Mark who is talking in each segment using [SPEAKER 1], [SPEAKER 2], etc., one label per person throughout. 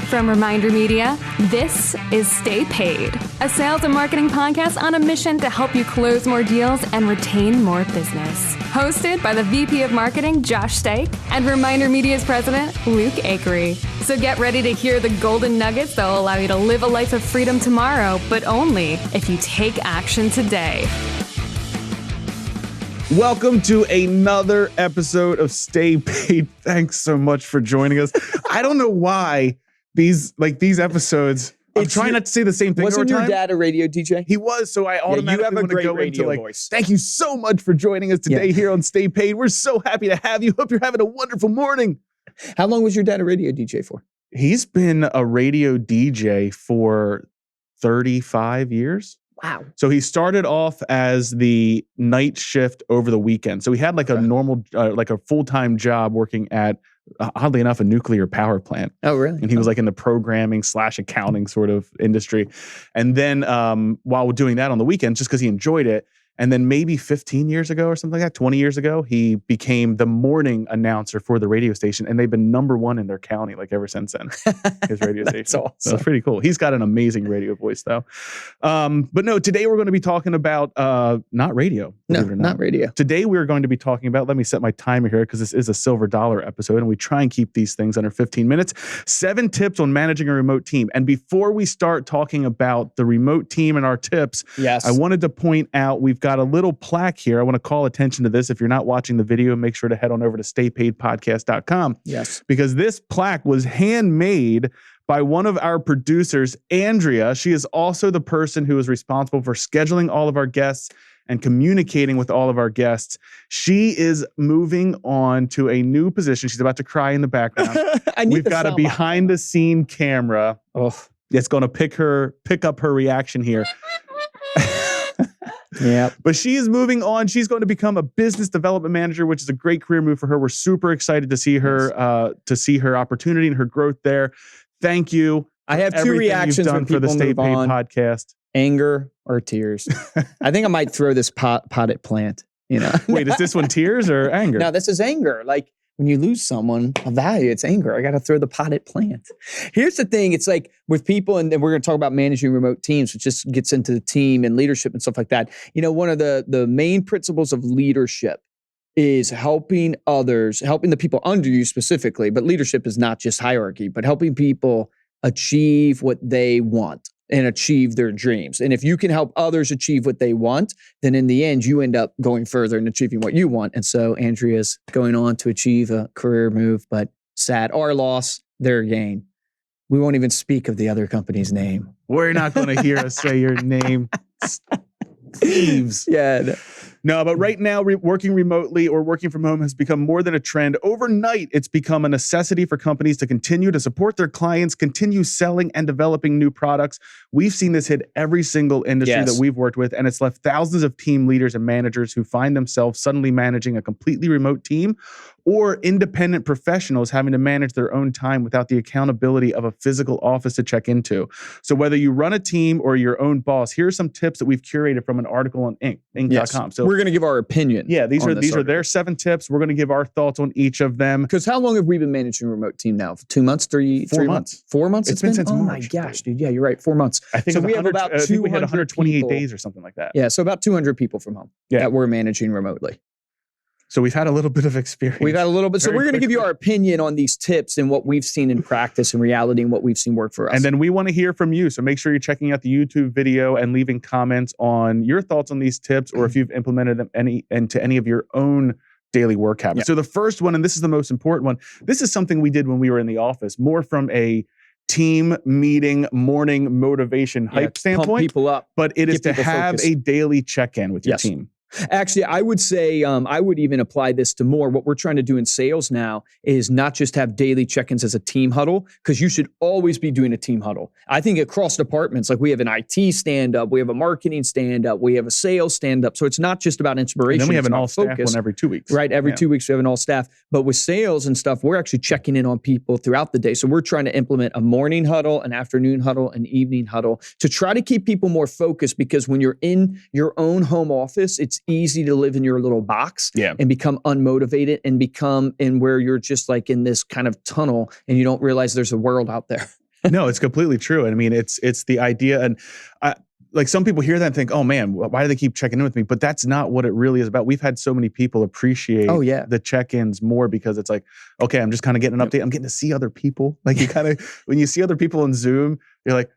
[SPEAKER 1] From Reminder Media, this is Stay Paid, a sales and marketing podcast on a mission to help you close more deals and retain more business. Hosted by the VP of Marketing, Josh Stake, and Reminder Media's president, Luke Akery. So get ready to hear the golden nuggets that will allow you to live a life of freedom tomorrow, but only if you take action today.
[SPEAKER 2] Welcome to another episode of Stay Paid. Thanks so much for joining us. I don't know why these episodes, I'm trying not to say the same thing.
[SPEAKER 3] Wasn't your dad a radio DJ?
[SPEAKER 2] He was, so I automatically want to go into
[SPEAKER 3] voice.
[SPEAKER 2] Thank you so much for joining us today here on Stay Paid. We're so happy to have you. Hope you're having a wonderful morning.
[SPEAKER 3] How long was your dad a radio DJ for?
[SPEAKER 2] He's been a radio DJ for 35 years.
[SPEAKER 3] Wow.
[SPEAKER 2] So he started off as the night shift over the weekend. So he had like a normal, like a full-time job working at, oddly enough, a nuclear power plant.
[SPEAKER 3] Oh, really?
[SPEAKER 2] And he was like in the programming / accounting sort of industry. And then while doing that on the weekends, just because he enjoyed it, and then maybe 15 years ago or something like that, 20 years ago, he became the morning announcer for the radio station. And they've been #1 in their county like ever since then, his radio station.
[SPEAKER 3] That's awesome.
[SPEAKER 2] So it's pretty cool. He's got an amazing radio voice though. But no, today we're going to be talking about not radio.
[SPEAKER 3] No, not radio.
[SPEAKER 2] Today we're going to be talking about, let me set my timer here because this is a silver dollar episode and we try and keep these things under 15 minutes. 7 tips on managing a remote team. And before we start talking about the remote team and our tips,
[SPEAKER 3] yes,
[SPEAKER 2] I wanted to point out we've got a little plaque here. I want to call attention to this. If you're not watching the video, make sure to head on over to staypaidpodcast.com.
[SPEAKER 3] Yes.
[SPEAKER 2] Because this plaque was handmade by one of our producers, Andrea. She is also the person who is responsible for scheduling all of our guests and communicating with all of our guests. She is moving on to a new position. She's about to cry in the background. We've got a behind the scene camera.
[SPEAKER 3] Oh,
[SPEAKER 2] it's going to pick up her reaction here.
[SPEAKER 3] Yeah,
[SPEAKER 2] but she is moving on. She's going to become a business development manager, which is a great career move for her. We're super excited to see her, opportunity and her growth there. Thank you.
[SPEAKER 3] I have 2 reactions when people
[SPEAKER 2] for the Stay
[SPEAKER 3] move
[SPEAKER 2] Paid
[SPEAKER 3] on:
[SPEAKER 2] podcast.
[SPEAKER 3] anger or tears. I think I might throw this potted plant. You know,
[SPEAKER 2] wait, is this one tears or anger?
[SPEAKER 3] No, this is anger. Like when you lose someone of value, it's anger. I got to throw the potted plant. Here's the thing. It's like with people, and we're going to talk about managing remote teams, which just gets into the team and leadership and stuff like that. You know, one of the main principles of leadership is helping others, helping the people under you specifically, but leadership is not just hierarchy, but helping people achieve what they want and achieve their dreams. And if you can help others achieve what they want, then in the end, you end up going further and achieving what you want. And so Andrea's going on to achieve a career move, but sad. Our loss, their gain. We won't even speak of the other company's name.
[SPEAKER 2] We're not going to hear us say your name. Thieves.
[SPEAKER 3] Yeah.
[SPEAKER 2] No, but right now, working remotely or working from home has become more than a trend. Overnight, it's become a necessity for companies to continue to support their clients, continue selling and developing new products. We've seen this hit every single industry that we've worked with, and it's left thousands of team leaders and managers who find themselves suddenly managing a completely remote team, or independent professionals having to manage their own time without the accountability of a physical office to check into. So whether you run a team or your own boss, here are some tips that we've curated from an article on Inc.com.
[SPEAKER 3] Yes.
[SPEAKER 2] So
[SPEAKER 3] we're going to give our opinion.
[SPEAKER 2] Yeah, these are their 7 tips. We're going to give our thoughts on each of them.
[SPEAKER 3] Because how long have we been managing a remote team now? 2 months, 3
[SPEAKER 2] months.
[SPEAKER 3] 4 months?
[SPEAKER 2] It's been since March.
[SPEAKER 3] Oh my gosh, dude. Yeah, you're right. 4 months.
[SPEAKER 2] I think
[SPEAKER 3] so we have about 200
[SPEAKER 2] we had 128
[SPEAKER 3] people.
[SPEAKER 2] days or something like that.
[SPEAKER 3] Yeah, so about 200 people from home that we're managing remotely.
[SPEAKER 2] So we've had a little bit of experience.
[SPEAKER 3] We've had a little bit. So we're going to give you our opinion on these tips and what we've seen in practice and reality and what we've seen work for us.
[SPEAKER 2] And then we want to hear from you. So make sure you're checking out the YouTube video and leaving comments on your thoughts on these tips, or if you've implemented them into any of your own daily work habits. So the first one, and this is the most important one, this is something we did when we were in the office, more from a team meeting, morning motivation hype standpoint.
[SPEAKER 3] Pump people up.
[SPEAKER 2] But it is to have a daily check-in with your team.
[SPEAKER 3] Actually, I would say, I would even apply this to more. What we're trying to do in sales now is not just have daily check-ins as a team huddle, because you should always be doing a team huddle. I think across departments, like we have an IT stand-up, we have a marketing stand-up, we have a sales stand-up. So it's not just about inspiration.
[SPEAKER 2] And then we have an all-staff one every 2 weeks.
[SPEAKER 3] Right, every 2 weeks we have an all-staff. But with sales and stuff, we're actually checking in on people throughout the day. So we're trying to implement a morning huddle, an afternoon huddle, an evening huddle to try to keep people more focused, because when you're in your own home office, it's it's easy to live in your little box and become unmotivated and become in where you're just like in this kind of tunnel and you don't realize there's a world out there.
[SPEAKER 2] No, it's completely true. And I mean, it's the idea. And like some people hear that and think, oh man, why do they keep checking in with me? But that's not what it really is about. We've had so many people appreciate the check-ins more because it's like, okay, I'm just kind of getting an update. I'm getting to see other people. Like you kind of, when you see other people in Zoom, you're like,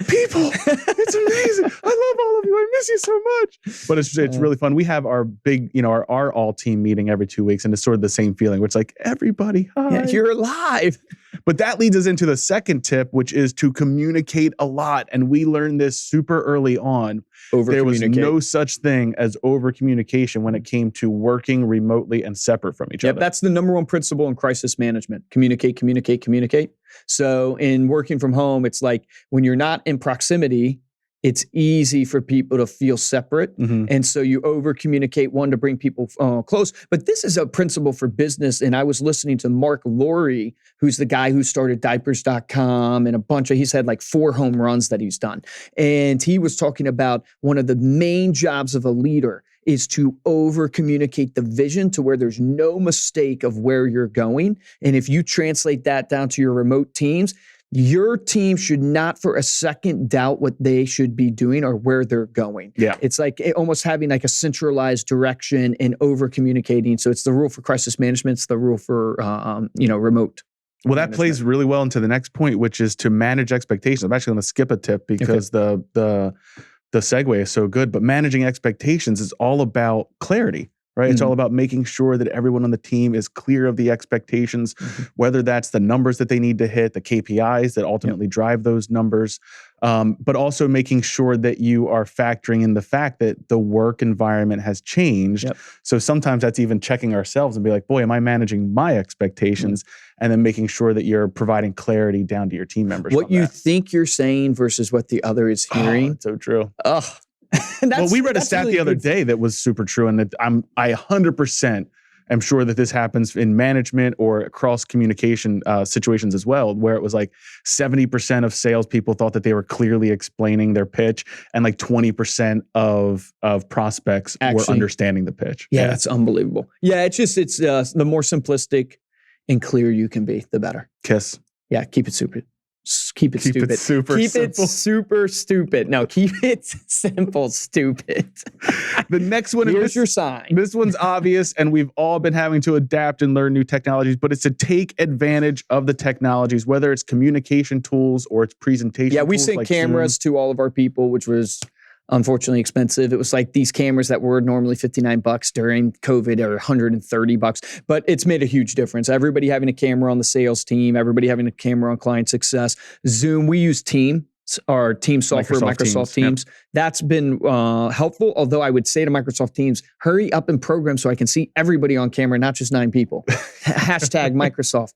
[SPEAKER 2] people, it's amazing. I love all of you. I miss you so much. But it's really fun. We have our big, our all team meeting every 2 weeks, and it's sort of the same feeling, where it's like, everybody, hi.
[SPEAKER 3] Yeah, you're alive.
[SPEAKER 2] But that leads us into the second tip, which is to communicate a lot. And we learned this super early on. There was no such thing as over communication when it came to working remotely and separate from each other.
[SPEAKER 3] That's the number one principle in crisis management. Communicate, communicate, communicate. So in working from home, it's like when you're not in proximity, it's easy for people to feel separate. And so you over communicate, one, to bring people close. But this is a principle for business. And I was listening to Mark Laurie, who's the guy who started diapers.com and he's had like 4 home runs that he's done. And he was talking about one of the main jobs of a leader is to over communicate the vision to where there's no mistake of where you're going. And if you translate that down to your remote teams, your team should not for a second doubt what they should be doing or where they're going.
[SPEAKER 2] Yeah.
[SPEAKER 3] It's like almost having like a centralized direction and over communicating. So it's the rule for crisis management. It's the rule for, remote.
[SPEAKER 2] Well, that plays really well into the next point, which is to manage expectations. I'm actually going to skip a tip because the segue is so good, but managing expectations is all about clarity. Right. It's all about making sure that everyone on the team is clear of the expectations, whether that's the numbers that they need to hit, the KPIs that ultimately drive those numbers, but also making sure that you are factoring in the fact that the work environment has changed. So sometimes that's even checking ourselves and be like, boy, am I managing my expectations? And then making sure that you're providing clarity down to your team members.
[SPEAKER 3] What you think you're saying versus what the other is hearing.
[SPEAKER 2] That's so true.
[SPEAKER 3] Well,
[SPEAKER 2] we read a stat the other day that was super true, and that I 100% am sure that this happens in management or across communication situations as well, where it was like 70% of salespeople thought that they were clearly explaining their pitch, and like 20% of prospects were understanding the pitch.
[SPEAKER 3] Yeah, that's unbelievable. Yeah, it's the more simplistic and clear you can be, the better.
[SPEAKER 2] Kiss.
[SPEAKER 3] Yeah, keep it stupid. Keep it stupid. Keep it super stupid. No, keep it simple, stupid.
[SPEAKER 2] The next one,
[SPEAKER 3] here's your sign.
[SPEAKER 2] This one's obvious, and we've all been having to adapt and learn new technologies, but it's to take advantage of the technologies, whether it's communication tools or it's presentation tools.
[SPEAKER 3] Yeah, we sent
[SPEAKER 2] like
[SPEAKER 3] cameras to all of our people, which was unfortunately expensive. It was like these cameras that were normally $59 during COVID are $130, but it's made a huge difference. Everybody having a camera on the sales team, everybody having a camera on client success. Zoom, we use our team software, Microsoft Teams. Yep. That's been helpful. Although I would say to Microsoft Teams, hurry up and program so I can see everybody on camera, not just 9 people. Hashtag Microsoft.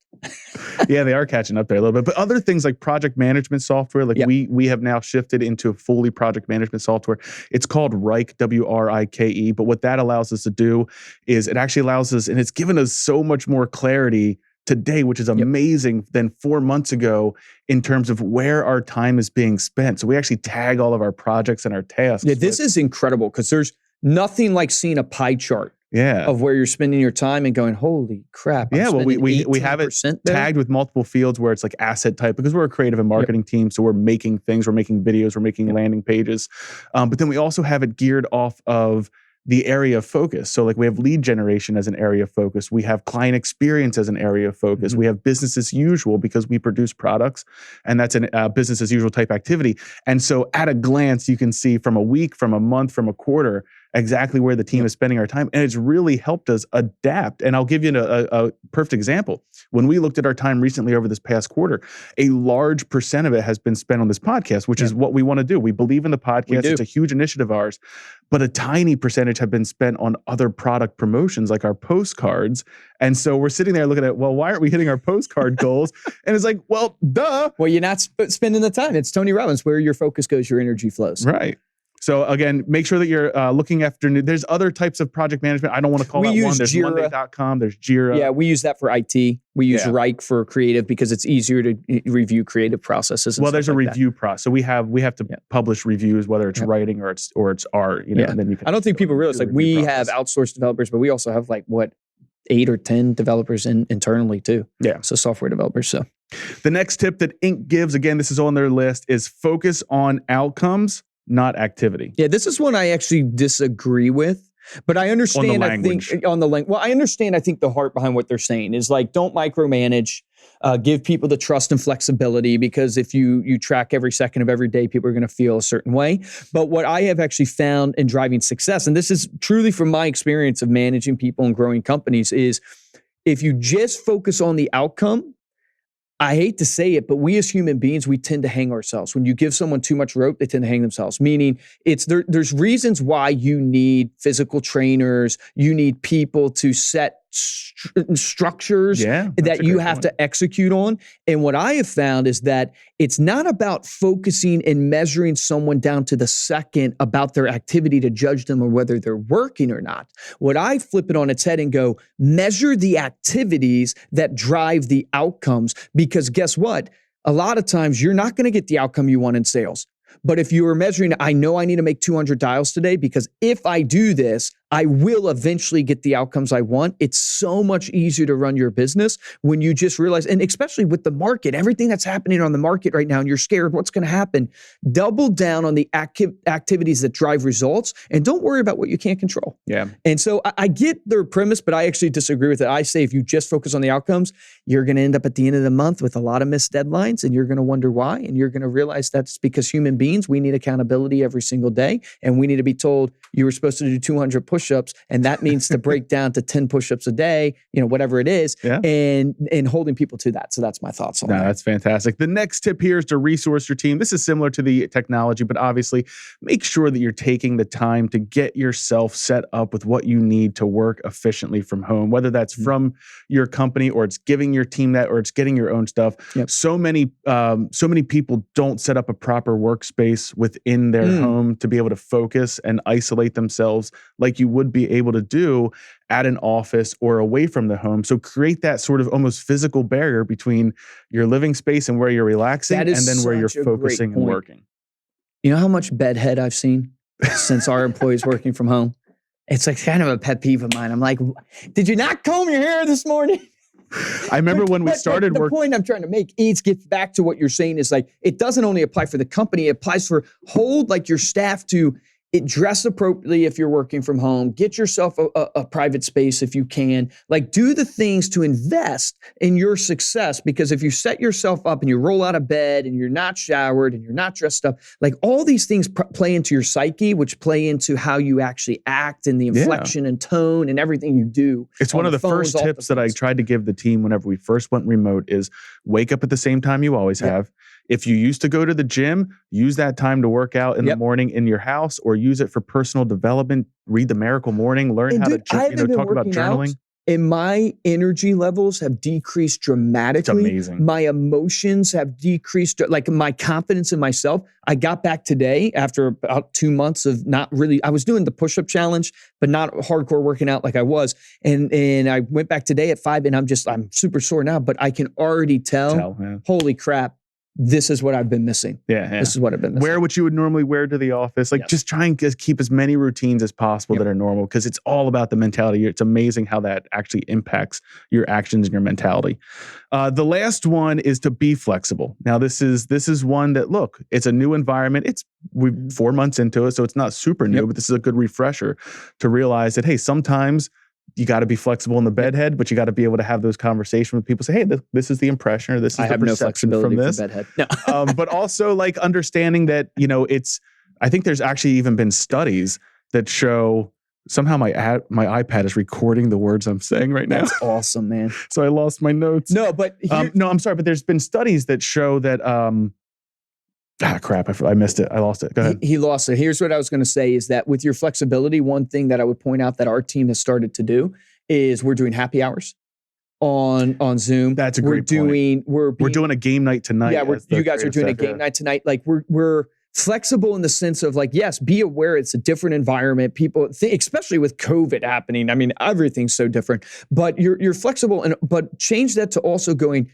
[SPEAKER 2] Yeah, they are catching up there a little bit. But other things like project management software, like we have now shifted into fully project management software. It's called Rike, W-R-I-K-E. But what that allows us to do is it actually allows us, and it's given us so much more clarity today, which is amazing, than 4 months ago in terms of where our time is being spent. So we actually tag all of our projects and our tasks.
[SPEAKER 3] Yeah, this is incredible because there's nothing like seeing a pie chart of where you're spending your time and going, holy crap.
[SPEAKER 2] Yeah, well, we have it tagged with multiple fields where it's like asset type, because we're a creative and marketing team. So we're making things, we're making videos, we're making landing pages. But then we also have it geared off of the area of focus. So like we have lead generation as an area of focus. We have client experience as an area of focus. We have business as usual because we produce products, and that's a business as usual type activity. And so at a glance, you can see from a week, from a month, from a quarter, exactly where the team is spending our time. And it's really helped us adapt. And I'll give you a perfect example. When we looked at our time recently over this past quarter, a large percent of it has been spent on this podcast, which is what we want to do. We believe in the podcast. It's a huge initiative of ours. But a tiny percentage have been spent on other product promotions like our postcards. And so we're sitting there looking at, well, why aren't we hitting our postcard goals? And it's like, well, duh.
[SPEAKER 3] Well, you're not spending the time. It's Tony Robbins. Where your focus goes, your energy flows.
[SPEAKER 2] Right. So again, make sure that you're looking after there's other types of project management. I don't want to call that one. There's
[SPEAKER 3] Jira.
[SPEAKER 2] Monday.com. There's Jira.
[SPEAKER 3] Yeah, we use that for IT. We use Rike for creative because it's easier to review creative processes.
[SPEAKER 2] Well, there's a review process. So we have to publish reviews, whether it's writing or it's art. And then you can.
[SPEAKER 3] I don't think people realize we have outsourced developers, but we also have 8 or 10 developers internally too.
[SPEAKER 2] Yeah.
[SPEAKER 3] So software developers. So
[SPEAKER 2] the next tip that Inc. gives, again, this is on their list, is focus on outcomes, not activity.
[SPEAKER 3] Yeah, this is one I actually disagree with, but I understand.
[SPEAKER 2] On the language.
[SPEAKER 3] I understand. I think the heart behind what they're saying is don't micromanage. Give people the trust and flexibility, because if you track every second of every day, people are going to feel a certain way. But what I have actually found in driving success, and this is truly from my experience of managing people and growing companies, is if you just focus on the outcome, I hate to say it, but we as human beings, we tend to hang ourselves. When you give someone too much rope, they tend to hang themselves. Meaning, there's reasons why you need physical trainers, you need people to set structures that you have to execute on. And what I have found is that it's not about focusing and measuring someone down to the second about their activity to judge them or whether they're working or not. What I flip it on its head and go, measure the activities that drive the outcomes, because guess what? A lot of times you're not going to get the outcome you want in sales. But if you were measuring, I know I need to make 200 dials today because if I do this, I will eventually get the outcomes I want. It's so much easier to run your business when you just realize, and especially with the market, everything that's happening on the market right now, and you're scared what's going to happen, double down on the activities that drive results and don't worry about what you can't control.
[SPEAKER 2] Yeah.
[SPEAKER 3] And so I get their premise, but I actually disagree with it. I say if you just focus on the outcomes, you're going to end up at the end of the month with a lot of missed deadlines, and you're going to wonder why. And you're going to realize that's because human beings, we need accountability every single day. And we need to be told you were supposed to do 200 push-ups. And that means to break down to 10 push-ups a day, whatever it is, and holding people to that. So that's my thoughts on that.
[SPEAKER 2] That's fantastic. The next tip here is to resource your team. This is similar to the technology, but obviously make sure that you're taking the time to get yourself set up with what you need to work efficiently from home, whether that's from your company or it's giving your team that, or it's getting your own stuff.
[SPEAKER 3] Yep.
[SPEAKER 2] So many people don't set up a proper workspace within their home to be able to focus and isolate themselves like you would be able to do at an office or away from the home. So create that sort of almost physical barrier between your living space and where you're relaxing and then where you're focusing and working.
[SPEAKER 3] You know how much bedhead I've seen since our employees working from home? It's kind of a pet peeve of mine. I'm like, did you not comb your hair this morning?
[SPEAKER 2] I remember when we started working.
[SPEAKER 3] The point I'm trying to make is get back to what you're saying is it doesn't only apply for the company, it applies for hold your staff to dress appropriately if you're working from home, get yourself a private space if you can, do the things to invest in your success. Because if you set yourself up and you roll out of bed and you're not showered and you're not dressed up, all these things play into your psyche, which play into how you actually act and the inflection and tone and everything you do.
[SPEAKER 2] It's one of the first tips that I tried to give the team whenever we first went remote is wake up at the same time you always have. If you used to go to the gym, use that time to work out in the morning in your house, or use it for personal development. Read the Miracle Morning, learn how to talk about journaling.
[SPEAKER 3] And my energy levels have decreased dramatically.
[SPEAKER 2] It's amazing.
[SPEAKER 3] My emotions have decreased, my confidence in myself. I got back today after about 2 months of not really, I was doing the push-up challenge, but not hardcore working out like I was. And I went back today at 5 and I'm super sore now, but I can already tell holy crap, this is what I've been missing. This is what I've been missing.
[SPEAKER 2] Wear what you would normally wear to the office. Just try and keep as many routines as possible that are normal, because it's all about the mentality. It's amazing how that actually impacts your actions and your mentality. The last one is to be flexible. Now, this is one that, look, it's a new environment. We're 4 months into it, so it's not super new, but this is a good refresher to realize that, hey, sometimes you got to be flexible in the bedhead, but you got to be able to have those conversations with people. Say, hey, this is the impression, or this is the perception from this.
[SPEAKER 3] No.
[SPEAKER 2] But also understanding that, I think there's actually even been studies that show somehow my iPad is recording the words I'm saying right now.
[SPEAKER 3] That's awesome, man.
[SPEAKER 2] So I lost my notes.
[SPEAKER 3] No, but
[SPEAKER 2] no, I'm sorry, but there's been studies that show that. Crap! I missed it. I lost it. Go ahead.
[SPEAKER 3] He lost it. Here's what I was going to say is that with your flexibility, one thing that I would point out that our team has started to do is we're doing happy hours on Zoom.
[SPEAKER 2] That's a great point. We're doing a game night tonight.
[SPEAKER 3] Yeah, you guys are doing a game night tonight. We're Flexible in the sense of like, yes, be aware it's a different environment. People, especially with COVID happening, I mean, everything's so different. But you're flexible, but change that to also going,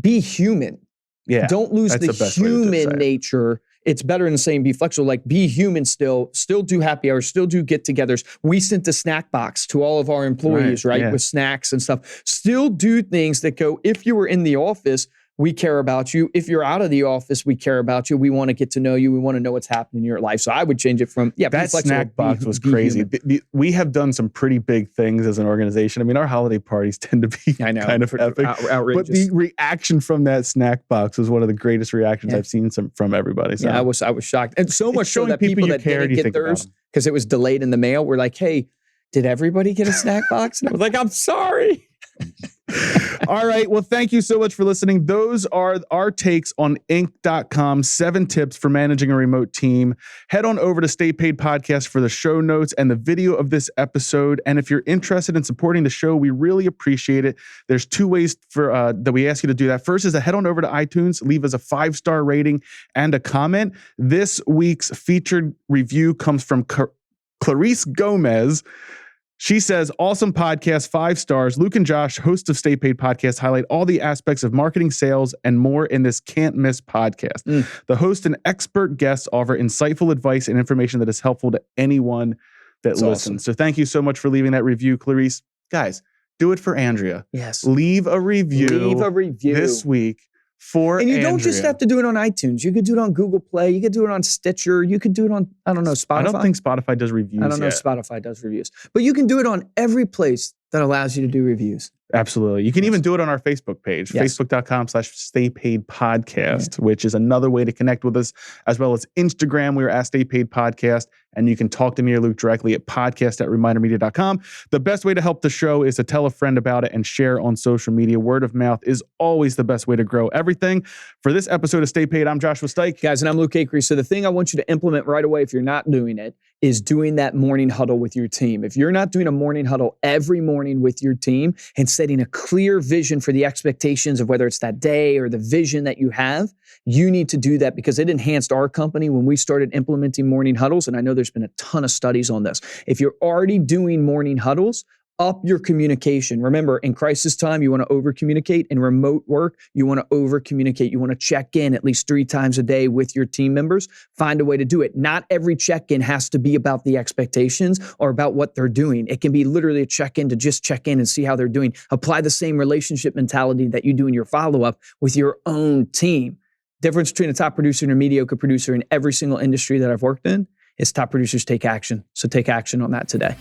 [SPEAKER 3] be human.
[SPEAKER 2] Yeah,
[SPEAKER 3] don't lose the human nature. It's better than saying be flexible. Like, be human still do happy hours, still do get-togethers. We sent the snack box to all of our employees, right? With snacks and stuff. Still do things that go, if you were in the office, we care about you. If you're out of the office, we care about you. We want to get to know you. We want to know what's happening in your life. So I would change it from,
[SPEAKER 2] that snack box was crazy. We have done some pretty big things as an organization. I mean, our holiday parties tend to be kind of epic.
[SPEAKER 3] Outrageous.
[SPEAKER 2] But the reaction from that snack box was one of the greatest reactions I've seen from everybody. So.
[SPEAKER 3] Yeah, I was shocked. And so much so that people that didn't get theirs because it was delayed in the mail were like, hey, did everybody get a snack box? And I was like, I'm sorry.
[SPEAKER 2] All right. Well, thank you so much for listening. Those are our takes on Inc.com, 7 tips for managing a remote team. Head on over to Stay Paid Podcast for the show notes and the video of this episode. And if you're interested in supporting the show, we really appreciate it. There's 2 ways that we ask you to do that. First is to head on over to iTunes, leave us a 5-star rating and a comment. This week's featured review comes from Clarice Gomez. She says, awesome podcast, 5 stars. Luke and Josh, hosts of Stay Paid Podcast, highlight all the aspects of marketing, sales, and more in this can't miss podcast. The host and expert guests offer insightful advice and information that is helpful to anyone that listens. Awesome. So thank you so much for leaving that review, Clarice. Guys, do it for Andrea.
[SPEAKER 3] Yes.
[SPEAKER 2] Leave a review this week. And you don't just have
[SPEAKER 3] to do it on iTunes. You could do it on Google Play. You could do it on Stitcher. You could do it on, I don't know, Spotify.
[SPEAKER 2] I don't think Spotify does reviews
[SPEAKER 3] I don't know if Spotify does reviews. But you can do it on every place that allows you to do reviews.
[SPEAKER 2] Absolutely. You can even do it on our Facebook page, facebook.com/StayPaidPodcast, which is another way to connect with us, as well as Instagram. We are at Stay Paid Podcast, and you can talk to me or Luke directly at podcast@ReminderMedia.com. The best way to help the show is to tell a friend about it and share on social media. Word of mouth is always the best way to grow everything. For this episode of Stay Paid, I'm Joshua Stike.
[SPEAKER 3] Guys, and I'm Luke Acree. So the thing I want you to implement right away, if you're not doing it, is doing that morning huddle with your team. If you're not doing a morning huddle every morning with your team and setting a clear vision for the expectations of whether it's that day or the vision that you have, you need to do that because it enhanced our company when we started implementing morning huddles. And I know there's been a ton of studies on this. If you're already doing morning huddles, up your communication. Remember, in crisis time, you want to over-communicate. In remote work, you want to over-communicate. You want to check in at least 3 times a day with your team members. Find a way to do it. Not every check-in has to be about the expectations or about what they're doing. It can be literally a check-in to just check in and see how they're doing. Apply the same relationship mentality that you do in your follow-up with your own team. Difference between a top producer and a mediocre producer in every single industry that I've worked in is top producers take action. So take action on that today.